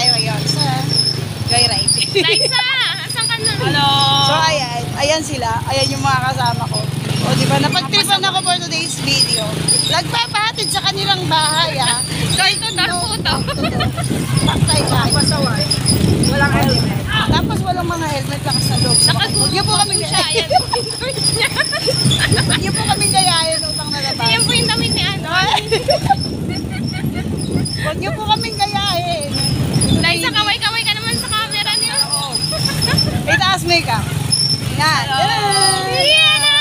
tayo ngayon sa Joyride. Liza, saan ka na? Hello! So ayan sila. Ayan yung mga kasama ko. O diba, napagtripan ako for today's video. Nagpapahatid sa kanilang bahay So ito, tarputo. Paktay tayo. Pasaway. Walang helmet. Tapos walang mga helmet lakas na loob. Huwag niyo po kaming siya. Ayan po yung door niya. Huwag niyo po kaming gayahin utang na labas. Ayan po yung damit ni ano. Huwag niyo po kaming gayahin. Liza, kaway-kaway ka naman sa camera niyo. Itaas makeup. Yan. Yan na!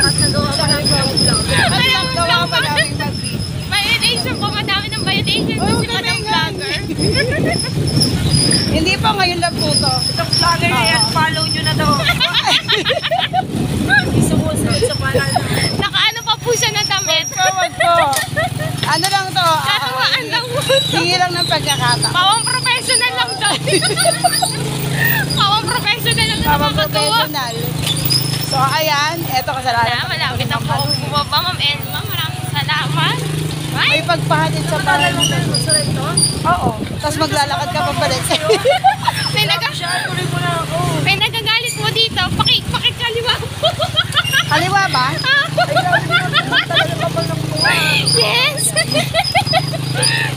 At nagawa pa namin vlog. At nagawa pa namin mag-video. Validation po, madami ng validation po si Madam Vlogger. Hindi pa ngayon lang po to. Itong vlogger na yan, follow nyo na daw. Sumusunod sa pangalan. Nakaano pa po siya na damit. Wag po. Ano lang to? Katuwaan lang po. Hingi lang ng pagkakata. Pawang professional lang doon. Pawang professional lang na Papa makakatuwa. professional. So ayan, eto kasalanan. Malapit ang po bumaba, Ma'am Elma. Maraming salamat. May Ay, pagpahatid sa bahay mo. Gusto rin to? Oo. Tapos maglalakad ka pabalik. Tuloy mo na ako. may nagagalit mo dito. Pakikaliwa po. Kaliwa ba? Talaga kapal ng buwa. Yes!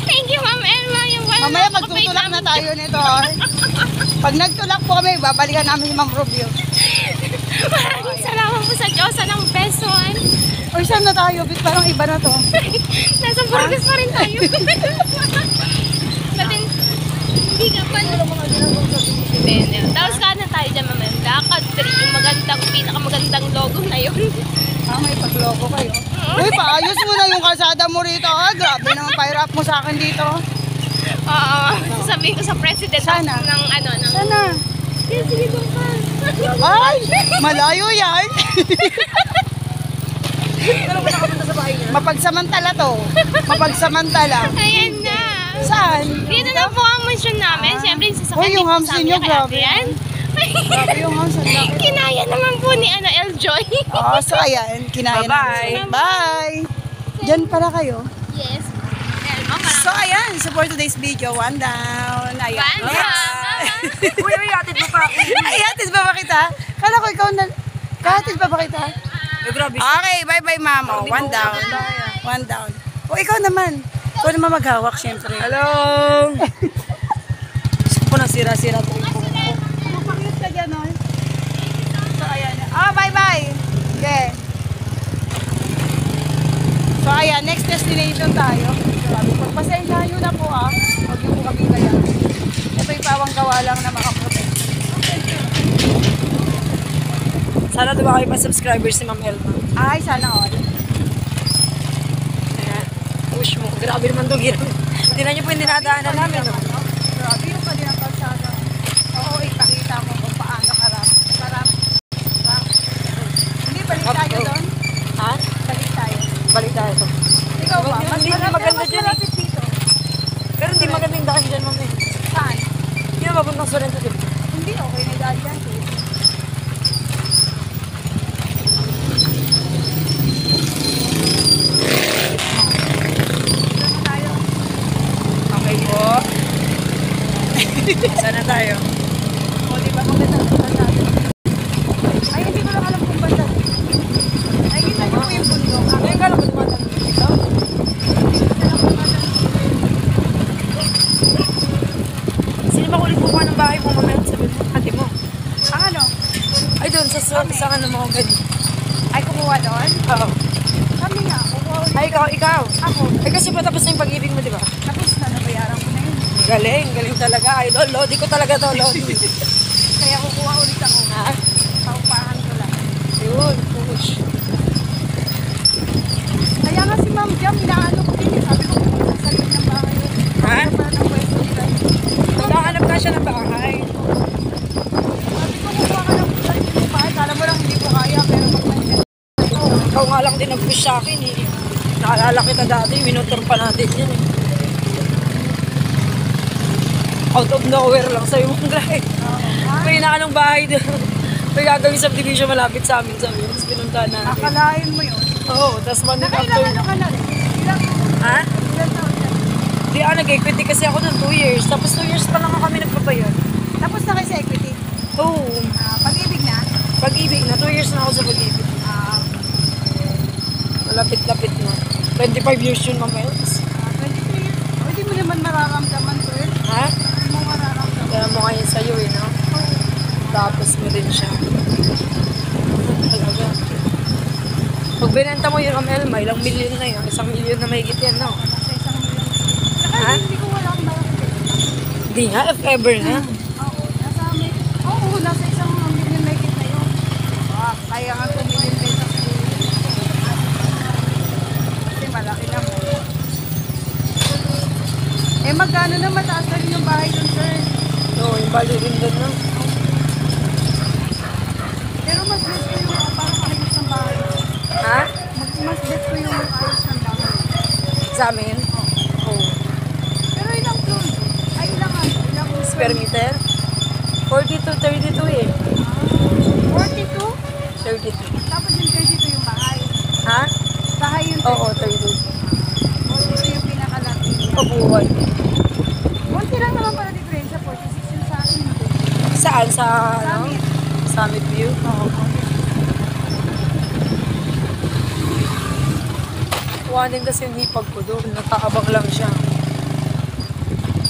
Thank you, Ma'am Elma. Yung wala Mamaya magtutulak na tayo nito. Pag nagtulak po kami, babalikan namin yung Ma'am Rubio. Maraming salamat po sa Diyosa ng best one. Or saan na tayo? Bit parang iba na to. Nasa Burgos pa rin tayo. Natin, hindi ka pa. Tapos ka na tayo dyan, Ma'am Elma. Lakad 3, yung magandang, pinakamagandang logo na yun. May paglogo kayo. Uy, paayos mo na yung kalsada mo rito. Grabe naman, pa-wrap mo sa akin dito. Oo, sasabihin ko sa president Sana. ng ano, ng... Sana. Sige, doon ka. Ay, malayo yan. Pero kung nakapunta sa bahay niya. Mapagsamantala to. Mapagsamantala. Ayan na. Saan? Dito na po ang mansion namin. Siyempre, yung sasakyan Uy, yung dito hams sa amin, ninyo, kaya grabe. Yan. Grabe yung house. Ang laki. Kinaya naman po ni Eljoy. So ayan, kinaya Bye-bye. namin. Bye! Diyan pala kayo. Yes. Elma, So ayan, so for today's video, one down. Ayan. Uy, atid mo pa ako. Ay, hatid ba kita? Kala ko ikaw na... Hatid ba kita? Eh, grabe. Okay, bye-bye ma'am. Oh, one down. One down. O ikaw naman. Ikaw naman maghawak, syempre. Hello! Gusto ko nang sira-sira ito. Mapakit ka dyan, no? So ayan. Bye-bye. Okay. So ayan, next destination tayo. Grabe, pagpasensya nyo na po Huwag niyo po kami kaya. Ito yung pawang gawa lang na makaprotect. Sana diba kayo pa subscribers si Ma'am Elma. Ay, sana all. Ayan. Push mo. Grabe naman itong hirap. Tingnan niyo po yung dinadaanan namin. No? Grabe yung kanilang kalsada. Oo, ipakita mo kung paano karap. Hindi, balik tayo doon. Ha? Balik tayo. Balik tayo ito. Ikaw ba? Hindi na maganda dyan eh. malapit dito. Pero hindi maganda yung daan dyan, Ma'am. Saan? Hindi na mabuntang Sorrento dyan. Hindi, okay na dahil yan. Okay po. Sana tayo. O, di ba maganda ang kalsada? Ay, hindi ko lang alam kung banda. Ay, kita niyo po yung bundok. Ay, kala ko dumatang dito. Sino ba kulit bukuha ng bahay mo, Ma'am? Sabi mo, ate mo. Ang ano? Ay, doon sa ano mo ganyan. Ay, kumuha doon? Oo. Kami nga, kukuha ulit. Ay, ikaw. Ako, Ay, kasi patapos na yung pag-ibig mo, di ba? tapos na, nabayaran ko na yun. Galing talaga. Idol, Lodi ko talaga to, Lodi. Kaya kukuha ulit ako. Ha? Paupahan ko lang. Yun, push. Kaya nga si Ma'am Jam, inaano ko din. Sabi ko, sa loob ng bahay. Ha? Ano pa ng pwesto nila? Magkakanap ka siya ng bahay. Sabi ko, kukuha ka ng bahay. Kala mo lang hindi ko kaya, pero pag nandiyan. Ikaw nga lang din nag-push sa akin eh. Naalala kita dati, minutor pa natin yan eh. Out of nowhere lang sa'yo mong drive. May inaanong bahay doon. May gagawin subdivision malapit sa amin. Sabi, tapos pinuntahan natin. Akalain mo yun. Oo, tapos one week after. Nakailan ano ka na rin? Ilang Ha? taon na? Hindi, nag-equity kasi ako ng 2 years. Tapos 2 years pa lang kami nagpapayan. Tapos na kayo sa equity. Oo. Pag-ibig na. Pag-ibig na. 2 years na ako sa pag-ibig. Malapit-lapit na. 25 years yun, Ma'am Els. 23 years. Hindi mo naman mararamdaman to eh. Ha? Hindi mo mararamdaman. Kaya mo ngayon sa'yo eh, no? Tapos mo din siya. Talaga. Pag binenta mo yung Ma'am may ilang milyon na yun. 1 milyon na mahigit yan, no? Nasa 1 milyon. Saka Ha? hindi ko wala akong malaki. Hindi nga, if ever na. Oo, nasa amin. Oo, nasa 1 milyon na higit na yun. Kaya nga 2 million pesos ko. Kasi malaki lang. Eh magkano na mataas na rin yung bahay dun, sir? Oo, yung bali rin doon, no? Pero mas best ko yung parang ayos ng bahay. Ha? Mas best ko yung ayos ng bahay. Sa amin? Oo. Pero ilang floor? Ay, ilang ano? Ilang Square meter? 42, 32 eh. 42? 32. Tapos yung 32 yung bahay. Ha? Bahay yung 32. Oo, 32. 42 yung pinakalaki. Pabuhay. Konti lang naman pala diferensya. 46 yung sa akin. Saan? Sa, ano? Summit. Summit View? Oo. Kuhanin kasi yung hipag ko doon. Nakaabang lang siya.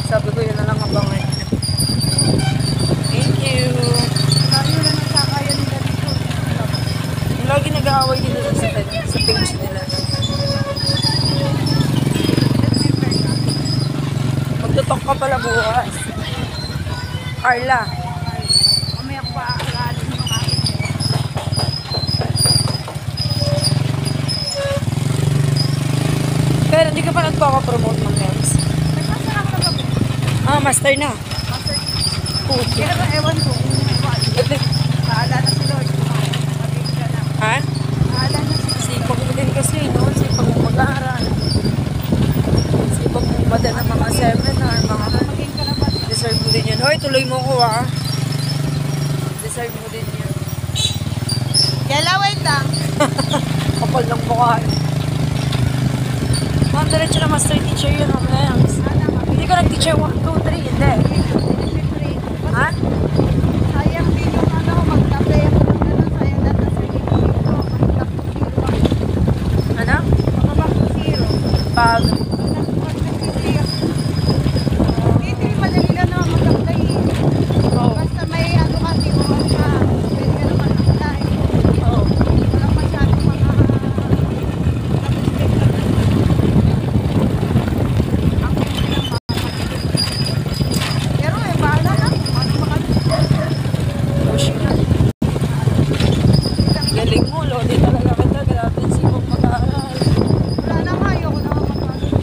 Sabi ko yun na lang abangan. Thank you. Lalo na nagkakaya nila dito. Yung lagi nag-aaway dito sa page nila. Magtutok ka pala bukas. Carla. Mamaya ko pa aalalin yung akin. Pero hindi ka pa nagpaka-promote ng Mems. Nagpasarap ka ba? Master na. Master. Puti. Kaya ba ewan ko kung ewan. Bahala na si Lord. Mabig ka na. Ha? Bahala na si Sipag mo din kasi, no? Sipag mo mag-aaral. Sipag mo ba din ng mga seminar, mga maging kalabat. deserve mo din yan. Hoy, tuloy mo ko ah. Deserve mo din yan. Kaya wait lang. Kapal ng mukha. Ma'am, diretso na master teacher yun, Ma'am Lems. Hindi ka nag-teacher 1, 2, 3, hindi. Ha? Sayang din yung ano, mag-apply ako ng ganun. Sayang lahat na certificate ko. Mag-back to zero ako. Ano? Mag-back to zero. Pag, Hindi madali lang naman mag-apply. oh, Basta may ano ka, tinuhan ka. Pwede ka naman apply. oh. Walang masyadong mga pero bahala na. Push na. Galing mo, Lodi talaga kita. Grabe, sipag mag-aaral. Wala na nga, ayoko na magpasok.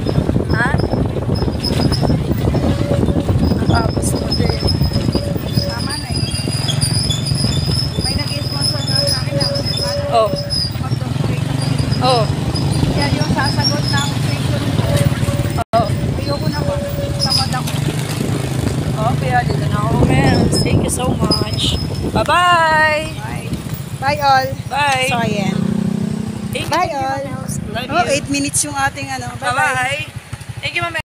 Ha? Nakapos mo din. Tama na eh. May nag-sponsor na sa akin lang. Oh, Mag-doctorate ako. oh, Yan yung sasagot ng question ko. oh. Ayoko na po. Tamad ako. Okay, dito na ako, Mems. Thank you so much. Bye-bye! Bye. Bye all. Bye! So ayan. Thank Bye, you, all. Mems. Love Oh, you. 8 minutes yung ating ano. Bye-bye. Bye-bye! Thank you, Ma'am.